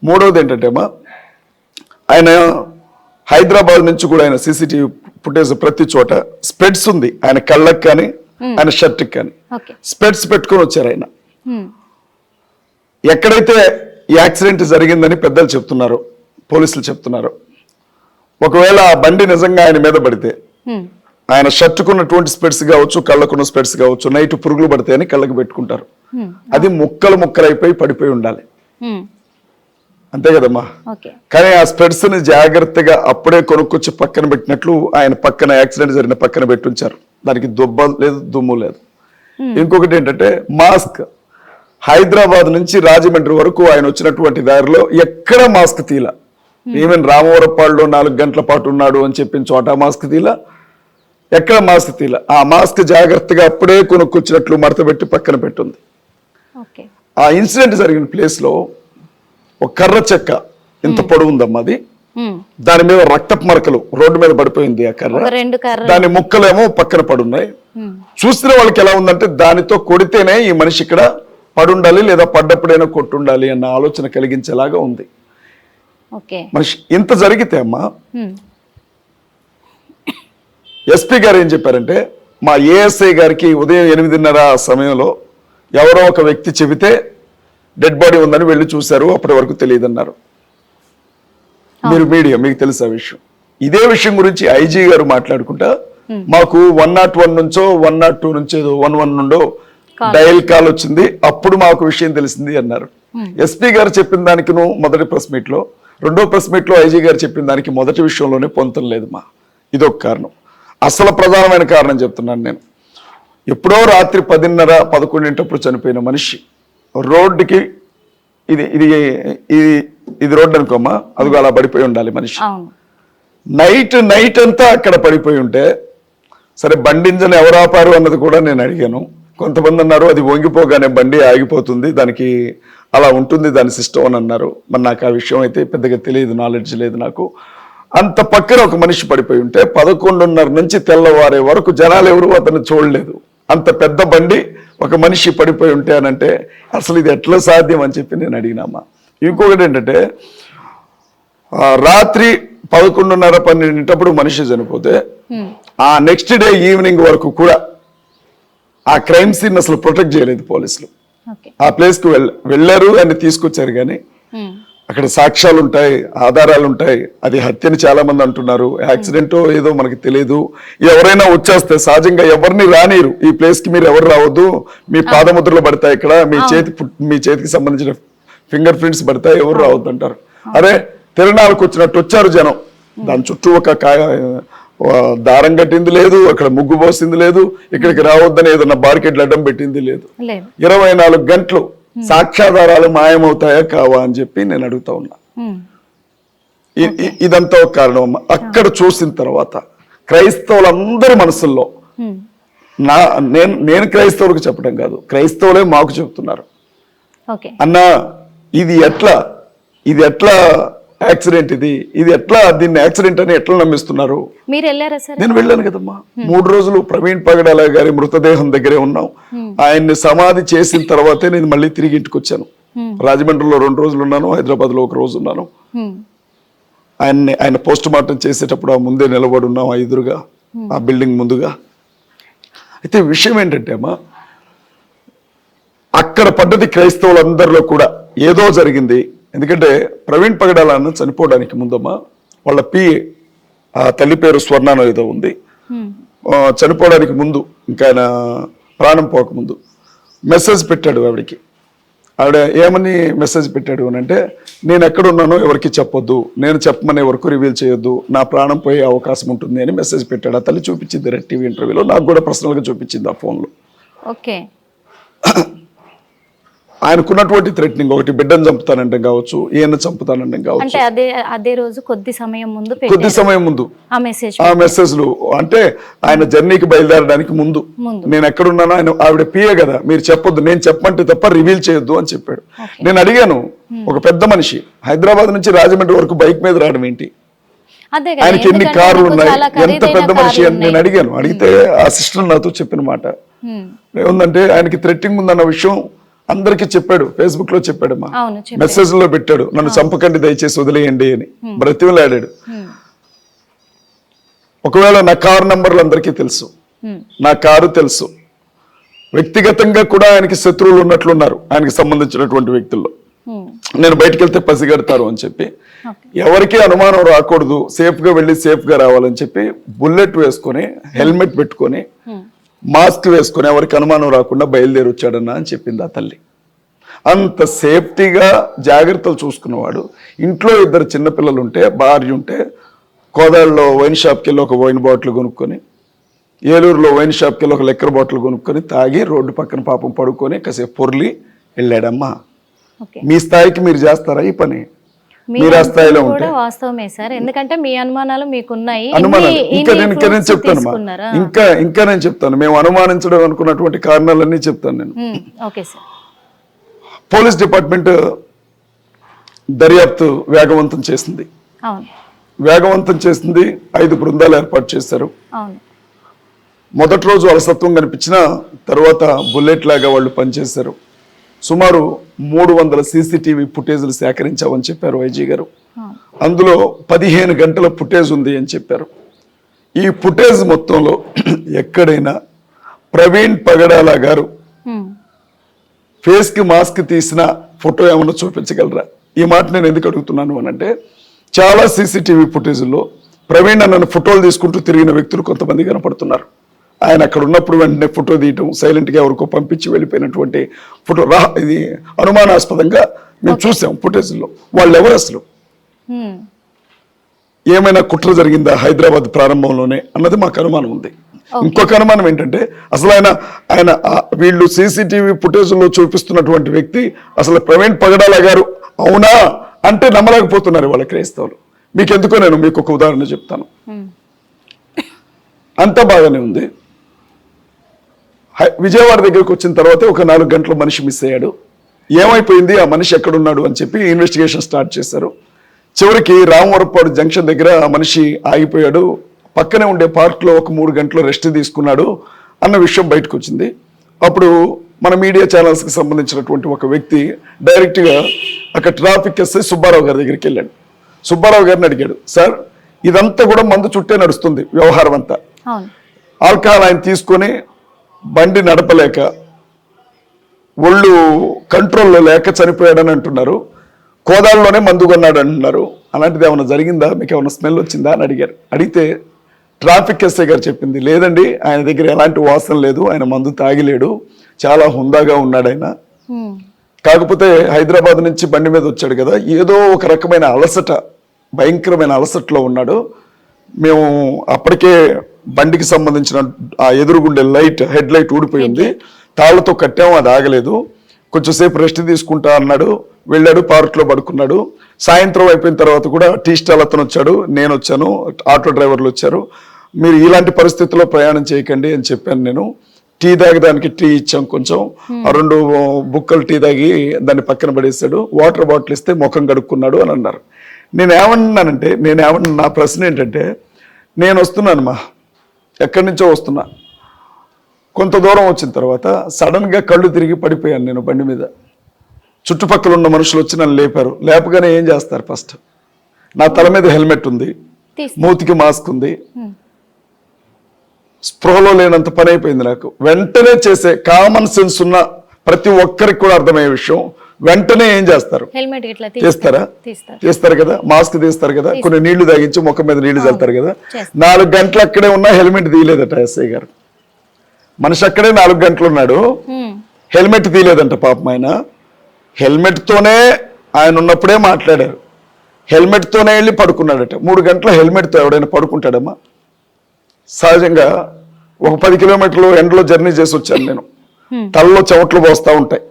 మూడవది ఏంటంటే అమ్మా, ఆయన హైదరాబాద్ నుంచి కూడా ఆయన సీసీటీవీ ఫుటేజ్ ప్రతి చోట స్పెడ్స్ ఉంది ఆయన కళ్ళకి కానీ ఆయన షర్ట్కి కానీ స్పెడ్స్ పెట్టుకొని వచ్చారు ఆయన. ఎక్కడైతే ఈ యాక్సిడెంట్ జరిగిందని పెద్దలు చెప్తున్నారు, పోలీసులు చెప్తున్నారు, ఒకవేళ ఆ బండి నిజంగా ఆయన మీద పడితే ఆయన షర్టుకున్నటువంటి స్పెడ్స్ కావచ్చు, కళ్ళకున్న స్పెడ్స్ కావచ్చు, నైట్ పురుగులు పడితే కళ్ళకు పెట్టుకుంటారు. అది ముక్కలు ముక్కలైపోయి పడిపోయి ఉండాలి, అంతే కదమ్మా. కానీ ఆ స్పెడ్స్ ని జాగ్రత్తగా అప్పుడే కొనుక్కొచ్చి పక్కన పెట్టినట్లు ఆయన పక్కన యాక్సిడెంట్ జరిగిన పక్కన పెట్టుంచారు. దానికి దుబ్బ లేదు, దుమ్ము లేదు. ఇంకొకటి ఏంటంటే మాస్క్, హైదరాబాద్ నుంచి రాజమండ్రి వరకు ఆయన వచ్చినటువంటి దారిలో ఎక్కడ మాస్క్ తీల. ఈవెన్ రామవరపాడులో 4 గంటల పాటు ఉన్నాడు అని చెప్పిన చోట మాస్క్ తీల, ఎక్కడ మాస్క్ తీల. ఆ మాస్క్ జాగ్రత్తగా అప్పుడే కొనుక్కొచ్చినట్లు మడత పెట్టి పక్కన పెట్టుంది. ఆ ఇన్సిడెంట్ జరిగిన ప్లేస్ లో ఒక కర్ర చెక్క ఇంత పొడవు ఉందమ్మా, అది దాని మీద రక్తపు మరకలు రోడ్డు మీద పడిపోయింది. ఆ కర్ర, దాని ముక్కలేమో పక్కన పడున్నాయి. చూసిన వాళ్ళకి ఎలా ఉందంటే దానితో కొడితేనే ఈ మనిషి ఇక్కడ పడుండాలి లేదా పడ్డప్పుడైనా కొట్టుండాలి అన్న ఆలోచన కలిగించేలాగా ఉంది. మనిషి ఇంత జరిగితే అమ్మా, ఎస్పీ గారు ఏం చెప్పారంటే, మా ఏఎస్ఐ గారికి ఉదయం 8:30 సమయంలో ఎవరో ఒక వ్యక్తి చెబితే డెడ్ బాడీ ఉందని వెళ్ళి చూశారు, అప్పటి వరకు తెలియదన్నారు. మీరు మీడియా, మీకు తెలుసు ఆ విషయం. ఇదే విషయం గురించి ఐజీ గారు మాట్లాడుకుంటా మాకు 101 నుంచో 102 నుంచో 11 నుండో డయల్ కాల్ వచ్చింది, అప్పుడు మాకు విషయం తెలిసింది అన్నారు. ఎస్పీ గారు చెప్పిన దానికి మొదటి ప్రెస్ మీట్ లో, రెండో ప్రెస్ మీట్ లో ఐజీ గారు చెప్పిన దానికి మొదటి విషయంలోనే పొంతం లేదు మా. ఇదొక కారణం. అసలు ప్రధానమైన కారణం చెప్తున్నాను నేను. ఎప్పుడో రాత్రి 10:30, 11 చనిపోయిన మనిషి రోడ్డుకి, ఇది ఇది ఇది రోడ్డు అనుకోమ్మా, అదిగో అలా పడిపోయి ఉండాలి మనిషి. నైట్ అంతా అక్కడ పడిపోయి ఉంటే సరే, బండి ఇంజన్ ఎవరు ఆపారు అన్నది కూడా నేను అడిగాను. కొంతమంది అన్నారు అది వంగిపోగానే బండి ఆగిపోతుంది, దానికి అలా ఉంటుంది దాని సిస్టమ్ అని అన్నారు. మరి నాకు ఆ విషయం అయితే పెద్దగా తెలియదు, నాలెడ్జ్ లేదు నాకు. అంత పక్కన ఒక మనిషి పడిపోయి ఉంటే 11:30 నుంచి తెల్లవారే వరకు జనాలు ఎవరు అతను చూడలేదు. అంత పెద్ద బండి ఒక మనిషి పడిపోయి ఉంటే అనంటే అసలు ఇది ఎట్లా సాధ్యం అని చెప్పి నేను అడిగినామా. ఇంకొకటి ఏంటంటే, రాత్రి 11:30, 12 మనిషి చనిపోతే ఆ నెక్స్ట్ డే ఈవినింగ్ వరకు కూడా ఆ క్రైమ్ సీన్ అసలు ప్రొటెక్ట్ చేయలేదు పోలీసులు. ఆ ప్లేస్ కు వెళ్ళారు అని తీసుకొచ్చారు, కానీ అక్కడ సాక్ష్యాలు ఉంటాయి, ఆధారాలు ఉంటాయి. అది హత్యని చాలా మంది అంటున్నారు, యాక్సిడెంటో ఏదో మనకి తెలియదు. ఎవరైనా వచ్చేస్తే సహజంగా ఎవరిని రానిరు, ఈ ప్లేస్ కి మీరు ఎవరు రావద్దు, మీ పాదముద్రలు పడతాయి, ఇక్కడ మీ చేతికి సంబంధించిన ఫింగర్ ప్రింట్స్ పడతాయి, ఎవరు రావద్దు అంటారు. అరే తిరణాలకు వచ్చినట్టు వచ్చారు జనం, దాని చుట్టూ ఒక దారం కట్టింది లేదు, అక్కడ ముగ్గు పోసింది లేదు, ఇక్కడికి రావద్దని ఏదన్నా బార్కెట్లు అడ్డం పెట్టింది లేదు. 24 గంటలు సాక్ష్యాధారాలు మాయమవుతాయా కావా అని చెప్పి నేను అడుగుతా ఉన్నా. ఇదంతా ఒక కారణం. అక్కడ చూసిన తర్వాత క్రైస్తవులందరి మనసుల్లో, నేను క్రైస్తవులకు చెప్పడం కాదు, క్రైస్తవులే మాకు చెప్తున్నారు, అన్నా ఇది ఎట్లా యాక్సిడెంట్, ఇది ఎట్లా, దీన్ని యాక్సిడెంట్ అని ఎట్లా నమ్మిస్తున్నారు. నేను వెళ్ళాను కదమ్మా. 3 రోజులు ప్రవీణ్ పగడాల గారి మృతదేహం దగ్గరే ఉన్నాం. ఆయన్ని సమాధి చేసిన తర్వాతే నేను మళ్ళీ తిరిగి ఇంటికి వచ్చాను. రాజమండ్రిలో 2 రోజులు ఉన్నాను, హైదరాబాద్ లో 1 రోజు ఉన్నాను. ఆయన పోస్ట్ మార్టం చేసేటప్పుడు ఆ ముందే నిలబడి ఉన్నాం, ఆ ఎదురుగా, ఆ బిల్డింగ్ ముందుగా. అయితే విషయం ఏంటంటే అమ్మా, అక్కడ పడ్డది క్రైస్తవులందరిలో కూడా ఏదో జరిగింది. ఎందుకంటే ప్రవీణ్ పగడాల అన్న చనిపోవడానికి ముందమ్మా వాళ్ళ పిఏ, ఆ తల్లి పేరు స్వర్ణానో ఏదో ఉంది, చనిపోవడానికి ముందు, ఇంకా ఆయన ప్రాణం పోకముందు మెసేజ్ పెట్టాడు ఆవిడికి. ఆవిడ ఏమని మెసేజ్ పెట్టాడు అని అంటే, నేను ఎక్కడున్నానో ఎవరికి చెప్పొద్దు, నేను చెప్పమనే వరకు రివీల్ చేయొద్దు, నా ప్రాణం పోయే అవకాశం ఉంటుంది అని మెసేజ్ పెట్టాడు. ఆ తల్లి చూపించింది రెడ్ టీవీ ఇంటర్వ్యూలో, నాకు కూడా పర్సనల్ గా చూపించింది ఆ ఫోన్లో. ఆయనకున్నటువంటి థ్రెటనింగ్, ఒకటి బిడ్డను చంపుతానంటే కావచ్చు, ఈయన చంపుతానంటే కావచ్చు. అదే రోజు కొద్ది సమయం ముందు ఆ మెసేజ్లు, అంటే ఆయన జర్నీకి బయలుదేరడానికి ముందు నేను ఎక్కడున్నానో, ఆయన ఆవిడ పిఏ కదా, మీరు చెప్పొద్దు, నేను చెప్పమంటే తప్ప రివీల్ చేయొద్దు అని చెప్పాడు. నేను అడిగాను, ఒక పెద్ద మనిషి హైదరాబాద్ నుంచి రాజమండ్రి వరకు బైక్ మీద రావడం ఏంటి, ఆయనకి ఎన్ని కార్లు ఉన్నాయి, ఎంత పెద్ద మనిషి అని నేను అడిగాను. అడిగితే ఆ సిస్టర్ నాతో చెప్పిన మాట ఏముందంటే, ఆయనకి థ్రెట్టింగ్ ఉందన్న విషయం అందరికీ చెప్పాడు, ఫేస్బుక్ లో చెప్పాడమ్మా, అవును చెప్పారు. మెసేజ్ లో పెట్టాడు, నన్ను చంపకండి దయచేసి వదిలేయండి అని బ్రతిమలాడాడు. ఒకవేళ నా కారు నంబర్లు అందరికీ తెలుసు, నా కారు తెలుసు, వ్యక్తిగతంగా కూడా ఆయనకి శత్రువులు ఉన్నట్లున్నారు ఆయనకి సంబంధించినటువంటి వ్యక్తుల్లో. నేను బయటకు వెళ్తే పసిగడతారు అని చెప్పి, ఎవరికి అనుమానం రాకూడదు, సేఫ్ గా వెళ్ళి సేఫ్ గా రావాలని చెప్పి బుల్లెట్ వేసుకొని, హెల్మెట్ పెట్టుకొని, మాస్క్ వేసుకొని ఎవరికి అనుమానం రాకుండా బయలుదేరి వచ్చాడన్నా అని చెప్పింది ఆ తల్లి. అంత సేఫ్టీగా జాగ్రత్తలు చూసుకున్నవాడు. ఇంట్లో 2 చిన్నపిల్లలు ఉంటే, భార్య ఉంటే, కోదాళ్ళలో వైన్ షాప్కి వెళ్ళి ఒక వైన్ బాటిల్ కొనుక్కొని, ఏలూరులో వైన్ షాప్కి వెళ్ళి ఒక లిక్కర్ బాటిల్ కొనుక్కొని తాగి రోడ్డు పక్కన పాపం పడుకొని కాసేపు పొర్లి వెళ్ళాడమ్మా. మీ స్థాయికి మీరు చేస్తారా ఈ పని? మీరు ఆ స్థాయిలో ఉంటే వాస్తవమే సార్, ఎందుకంటే మీ అనుమానాలు మీకున్నాయి. అనుమానాలు ఇంకా నేను చెప్తాను, ఇంకా నేను చెప్తాను. మేము అనుమానించడం అనుకున్నటువంటి కారణాలన్నీ చెప్తాను నేను. Okay sir. పోలీస్ డిపార్ట్మెంట్ దర్యాప్తు వేగవంతం చేసింది. అవును, వేగవంతం చేసింది. 5 బృందాలు ఏర్పాటు చేశారు. అవును. మొదటి రోజు అలసత్వం కనిపించిన తర్వాత బుల్లెట్ లాగా వాళ్ళు పనిచేశారు. సుమారు 300 CCTV ఫుటేజ్లు సేకరించామని చెప్పారు ఐజీ గారు. అందులో 15 గంటల ఫుటేజ్ ఉంది అని చెప్పారు. ఈ ఫుటేజ్ మొత్తంలో ఎక్కడైనా ప్రవీణ్ పగడాల గారు ఫేస్ కి మాస్క్ తీసిన ఫోటో ఏమన్నా చూపించగలరా? ఈ మాట నేను ఎందుకు అడుగుతున్నాను అనంటే, చాలా CCTV ఫుటేజ్లో ప్రవీణ్ అన్న ఫోటోలు తీసుకుంటూ తిరిగిన వ్యక్తులు కొంతమంది కనపడుతున్నారు. ఆయన అక్కడ ఉన్నప్పుడు వెంటనే ఫోటో తీయటం, సైలెంట్గా ఎవరికో పంపించి వెళ్ళిపోయినటువంటి ఫోటో ఇది అనుమానాస్పదంగా మేము చూసాం ఫుటేజ్లో. వాళ్ళు ఎవరు అసలు? ఏమైనా కుట్ర జరిగిందా హైదరాబాద్ ప్రారంభంలోనే అన్నది మాకు అనుమానం ఉంది. ఇంకొక అనుమానం ఏంటంటే, అసలు ఆయన వీళ్ళు CCTV ఫుటేజ్లో చూపిస్తున్నటువంటి వ్యక్తి అసలు ప్రవీణ్ పగడాల గారు అవునా అంటే నమ్మలేకపోతున్నారు వాళ్ళ క్రైస్తవులు. మీకు ఒక ఉదాహరణ చెప్తాను. అంతా బాగానే ఉంది. విజయవాడ దగ్గరకు వచ్చిన తర్వాత ఒక 4 గంటల మనిషి మిస్ అయ్యాడు. ఏమైపోయింది, ఆ మనిషి ఎక్కడున్నాడు అని చెప్పి ఇన్వెస్టిగేషన్ స్టార్ట్ చేశారు. చివరికి రామవరపాడు జంక్షన్ దగ్గర ఆ మనిషి ఆగిపోయాడు, పక్కనే ఉండే పార్క్లో ఒక 3 గంటలు రెస్ట్ తీసుకున్నాడు అన్న విషయం బయటకు వచ్చింది. అప్పుడు మన మీడియా ఛానల్స్కి సంబంధించినటువంటి ఒక వ్యక్తి డైరెక్ట్గా అక్కడ ట్రాఫిక్ ఎస్ఐ సుబ్బారావు గారి దగ్గరికి వెళ్ళాడు. సుబ్బారావు గారిని అడిగాడు, సార్ ఇదంతా కూడా మందు చుట్టే నడుస్తుంది వ్యవహారం అంతా, ఆల్కహాల్ ఆయన తీసుకొని బండి నడపలేక ఒళ్ళు కంట్రోల్లో లేక చనిపోయాడని అంటున్నారు, కోదాల్లోనే మందు కొన్నాడు అంటున్నారు, అలాంటిది ఏమైనా జరిగిందా, మీకు ఏమైనా స్మెల్ వచ్చిందా అని అడిగారు. అడిగితే ట్రాఫిక్ ఎస్ఐ గారు చెప్పింది, లేదండి ఆయన దగ్గర ఎలాంటి వాసన లేదు, ఆయన మందు తాగిలేడు, చాలా హుందాగా ఉన్నాడు ఆయన, కాకపోతే హైదరాబాద్ నుంచి బండి మీద వచ్చాడు కదా, ఏదో ఒక రకమైన అలసట, భయంకరమైన అలసటలో ఉన్నాడు. మేము అప్పటికే బండికి సంబంధించిన ఆ ఎదురుగుండే హెడ్ లైట్ ఊడిపోయింది, తాళ్లతో కట్టాము, అది ఆగలేదు, కొంచెం సేపు రెస్ట్ తీసుకుంటా అన్నాడు, వెళ్ళాడు, పార్క్లో పడుకున్నాడు. సాయంత్రం అయిపోయిన తర్వాత కూడా టీ స్టాల్ అతను వచ్చాడు, నేను వచ్చాను, ఆటో డ్రైవర్లు వచ్చారు, మీరు ఇలాంటి పరిస్థితుల్లో ప్రయాణం చేయకండి అని చెప్పాను నేను. టీ తాగడానికి టీ ఇచ్చాం, కొంచెం 2 బుక్కలు టీ తాగి దాన్ని పక్కన పడేసాడు, వాటర్ బాటిల్ ఇస్తే ముఖం కడుక్కున్నాడు అని అన్నారు. నేనేమన్నానంటే, నా ప్రశ్న ఏంటంటే, నేను వస్తున్నానమ్మా, ఎక్కడి నుంచో వస్తున్నా, కొంత దూరం వచ్చిన తర్వాత సడన్గా కళ్ళు తిరిగి పడిపోయాను నేను బండి మీద. చుట్టుపక్కల ఉన్న మనుషులు వచ్చి నన్ను లేపారు. లేపగానే ఏం చేస్తారు, ఫస్ట్ నా తల మీద హెల్మెట్ ఉంది, మూతికి మాస్క్ ఉంది, స్పృహలో లేనంత పని అయిపోయింది నాకు. వెంటనే చేసే కామన్ సెన్స్ ఉన్న ప్రతి ఒక్కరికి కూడా అర్థమయ్యే విషయం, వెంటనే ఏం చేస్తారు, చేస్తారు కదా, మాస్క్ తీస్తారు కదా, కొన్ని నీళ్లు తాగించి ముఖం మీద నీళ్లు చల్లుతారు కదా. 4 గంటలు అక్కడే ఉన్నా హెల్మెట్ తీయలేదట ఎస్ఐ గారు. మనిషి అక్కడే 4 గంటలు ఉన్నాడు, హెల్మెట్ తీయలేదంట పాపం. ఆయన హెల్మెట్ తోనే ఆయన ఉన్నప్పుడే మాట్లాడారు, హెల్మెట్ తోనే వెళ్ళి పడుకున్నాడట. 3 గంటల హెల్మెట్ తో ఎవడైనా పడుకుంటాడమ్మా? సహజంగా ఒక 10 కిలోమీటర్లు ఎండలో జర్నీ చేసి వచ్చాను నేను, తలలో చెమట్లు పోస్తూ ఉంటాయి,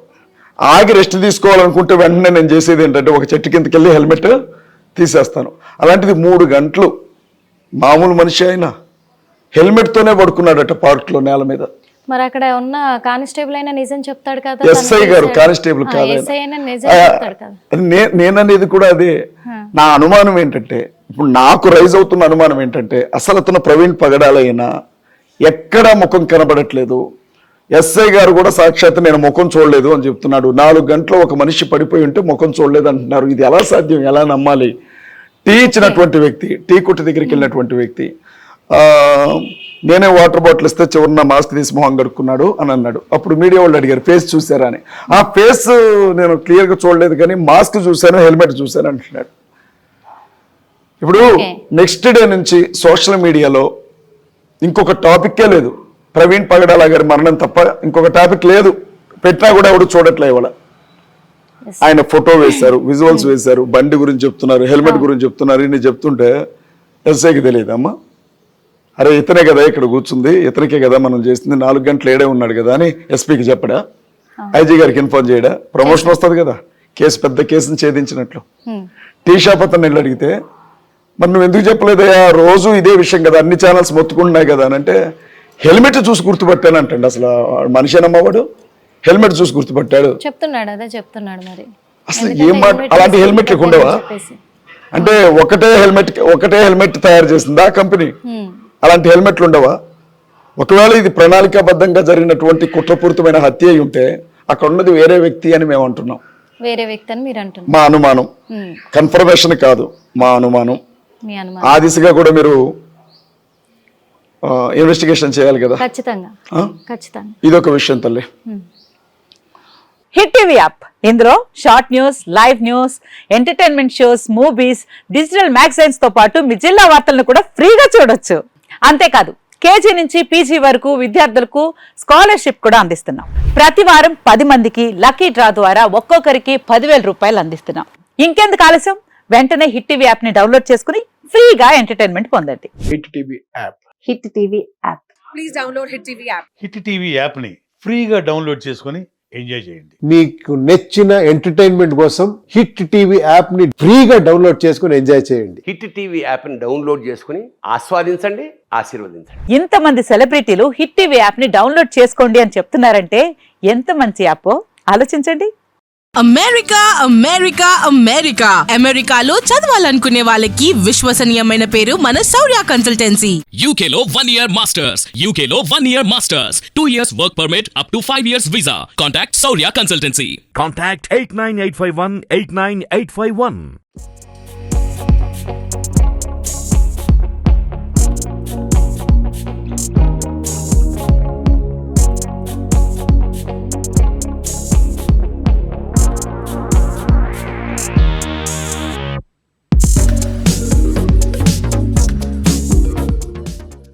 ఆగి రెస్ట్ తీసుకోవాలనుకుంటే వెంటనే నేను చేసేది ఏంటంటే ఒక చెట్టు కిందకి వెళ్ళి హెల్మెట్ తీసేస్తాను. అలాంటిది 3 గంటలు మామూలు మనిషి అయినా హెల్మెట్ తోనే పడుకున్నాడట పార్క్ లో నేల మీద. మరి అక్కడ ఉన్న కానిస్టేబుల్ అయినా నిజం చెప్తాడు కదా, ఎస్ఐ గారు, కానిస్టేబుల్ కాదు, నేననేది కూడా అదే. నా అనుమానం ఏంటంటే, ఇప్పుడు నాకు రైజ్ అవుతున్న అనుమానం ఏంటంటే, అసలు అతను ప్రవీణ్ పగడాలైనా ఎక్కడా ముఖం కనబడట్లేదు, ఎస్ఐ గారు కూడా సాక్షాత్ నేను ముఖం చూడలేదు అని చెప్తున్నాడు. 4 గంటలు ఒక మనిషి పడిపోయి ఉంటే ముఖం చూడలేదు అంటున్నారు. ఇది ఎలా సాధ్యం, ఎలా నమ్మాలి? టీ ఇచ్చినటువంటి వ్యక్తి, టీ కొట్టు దగ్గరికి వెళ్ళినటువంటి వ్యక్తి, నేనే వాటర్ బాటిల్ ఇస్తే చివరిన మాస్క్ తీసి మొహం కడుక్కున్నాడు అని అన్నాడు. అప్పుడు మీడియా వాళ్ళు అడిగారు ఫేస్ చూసారా అని. ఆ ఫేస్ నేను క్లియర్గా చూడలేదు కానీ మాస్క్ చూశాను, హెల్మెట్ చూశాను అంటున్నాడు. ఇప్పుడు నెక్స్ట్ డే నుంచి సోషల్ మీడియాలో ఇంకొక టాపిక్కే లేదు. ప్రవీణ్ పగడాల గారి మరణం తప్ప ఇంకొక టాపిక్ లేదు. పెట్టినా కూడా ఎవడు చూడట్లే. ఇవాళ ఆయన ఫోటో వేశారు, విజువల్స్ వేశారు, బండి గురించి చెప్తున్నారు, హెల్మెట్ గురించి చెప్తున్నారు. ఇన్ని చెప్తుంటే ఎస్ఐకి తెలియదమ్మా, అరే ఇతనే కదా ఇక్కడ కూర్చుంది, ఇతనికే కదా మనం చేస్తుంది, 4 గంటలు ఏడే ఉన్నాడు కదా అని ఎస్పీకి చెప్పడా, ఐజీ గారికి ఇన్ఫార్మ్ చేయడా? ప్రమోషన్ వస్తుంది కదా, పెద్ద కేసుని ఛేదించినట్లు. టీ షాప్ అతను వెళ్ళి అడిగితే మరి నువ్వు ఎందుకు చెప్పలేదయ్యా, రోజు ఇదే విషయం కదా, అన్ని ఛానల్స్ మొత్తుకుంటున్నాయి కదా అని అంటే హెల్మెట్ చూసి గుర్తుపట్టాను అంటండి. అసలు మనిషేనమ్మవాడు హెల్మెట్ చూసి గుర్తుపట్టాడు చెప్తున్నాడు, అదే చెప్తున్నాడు. మరి అసలు ఏం మాట, అలాంటి హెల్మెట్లు ఉండవా? అంటే ఒకటే హెల్మెట్ తయారు చేసిందా కంపెనీ? అలాంటి హెల్మెట్లు ఉండవా? ఒకవేళ ఇది ప్రణాళికాబద్ధంగా జరిగినటువంటి కుట్రపూరితమైన హత్య అయి ఉంటే అక్కడ ఉన్నది వేరే వ్యక్తి అని మేము అంటున్నాం. వేరే వ్యక్తి అని మీరు అంటున్నారు. మా అనుమానం, కన్ఫర్మేషన్ కాదు, మా అనుమానం. మీ అనుమానం. ఆ దిశగా కూడా మీరు ఇన్వెస్టిగేషన్ చేయాలి కదా. ఖచ్చితంగా. ఇదొక విషయం తల్లి. హిట్ టీవీ యాప్, ఇందులో short news, live news, entertainment shows, movies, digital magazines తో పాటు మీ జిల్లా వార్తలను కూడా ఫ్రీగా చూడొచ్చు. అంతేకాదు కేజీ నుంచి పీజీ వరకు విద్యార్థులకు స్కాలర్షిప్ కూడా అందిస్తున్నాం. ప్రతి వారం 10 మందికి లక్కీ డ్రా ద్వారా ఒక్కొక్కరికి 10,000 రూపాయలు అందిస్తున్నాం. ఇంకెందుకు ఆలస్యం, వెంటనే హిట్ టీవీ యాప్ ని డౌన్లోడ్ చేసుకుని ఫ్రీగా ఎంటర్టైన్మెంట్ పొందండి. Hit TV app. Hit TV app. Please download hit TV app. Hit TV యాప్ని ఫ్రీగా డౌన్లోడ్ చేసుకొని ఎంజాయ్ చేయండి. మీకు నచ్చిన ఎంటర్టైన్మెంట్ కోసం హిట్ టీవీ యాప్ ని ఫ్రీగా డౌన్లోడ్ చేసుకుని ఎంజాయ్ చేయండి. హిట్ టీవీ యాప్ని డౌన్లోడ్ చేసుకుని ఆస్వాదించండి, ఆశీర్వదించండి. ఇంతమంది సెలబ్రిటీలు హిట్ టీవీ యాప్ ని డౌన్లోడ్ చేసుకోండి అని చెప్తున్నారంటే ఎంత మంచి యాప్ ఆలోచించండి. అమెరికా అమెరికా అమెరికా అమెరికాలో చదవాలనుకునే వాళ్ళకి విశ్వసనీయమైన పేరు మన శౌర్య కన్సల్టెన్సీ. UK లో 1 year masters. UK లో 1 year masters. 2 years work permit up to 5 years visa. Contact Saurya Consultancy. Contact 89851 89851.